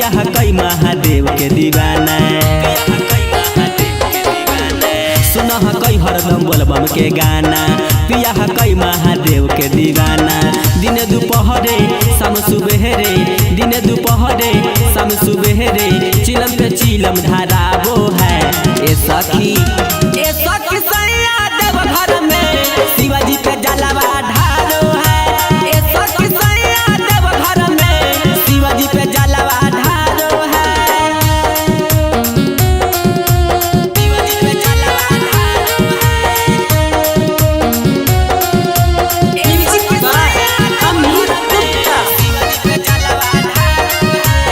पिया कई महादेव के दीवाना। सुना कई हरदम बोलबम के गाना, पिया कई महादेव के दीवाना। दिन दोपहरे शाम सुबेरे, दिन दोपहरे शाम सुबेरे, चिलम पे चिलम धारावो है। ए सखी सैया देव घर में शिवाजी पे जलवा ढारो है। ए सखी सैया देव घर में शिवाजी पे जलवा ढारो है। शिवाजी पे जलवा ढारो है। ए सखी सैया अमीर गुप्ता शिवाजी पे जलवा ढारो है।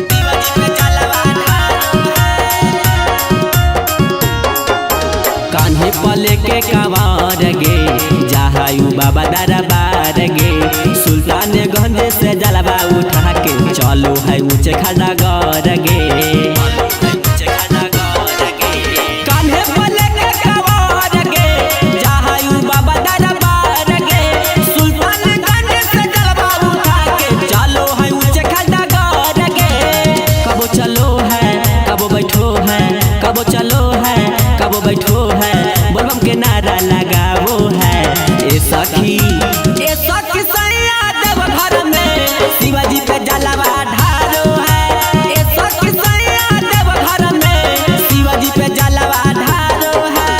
शिवाजी पे जलवा ढारो है। कान्हे पले के कांवर गे, जहायु बाबा दरबार गे। सुल्तानगंज से जलवा उठा के चलो है ऊंचे खड़ा गौर गे। कान्हे पले के कांवर गे, जहायु बाबा दरबार गे। सुल्तानगंज से जलवा उठा के चलो है ऊंचे खड़ा गौर गे। कबो चलो है कबो बैठो है, कबो चलो है कबो बैठो है, बोलबम के नारा लगावो है। ए सखी सैया देव घर में शिवाजी पे जलवा ढारो है। ए सखी सैया देव घर में शिवाजी पे जलवा ढारो है।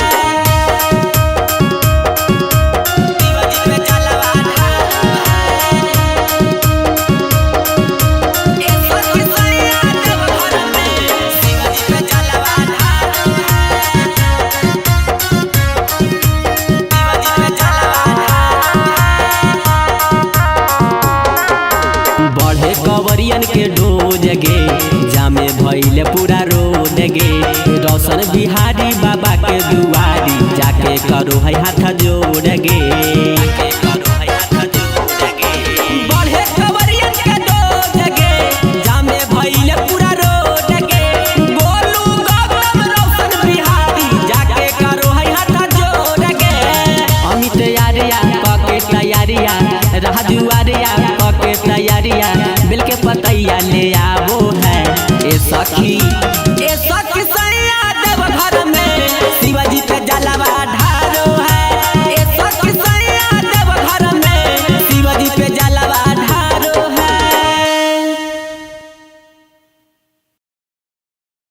शिवाजी पे जलवा ढारो है। ए सखी सैया देव घर में शिवाजी पे जलवा ढारो है। बढ़े कवरियन के डोज गे, जामे भइले पूरा रोड गे। रोशन बिहारी बाबा के दुआरी, जाके करो है हाथ जोड़ गे। बढ़े कवरियन के डोज गे, जामे भइले पूरा रोड गे। बोलू गौतम रोशन बिहारी, जाके करो है हाथ जोड़ गे। अमित यारिया कके तैयारिया, राजू आरिया कके तैयारिया, बिल के पतैया ले आवो है। ए सखी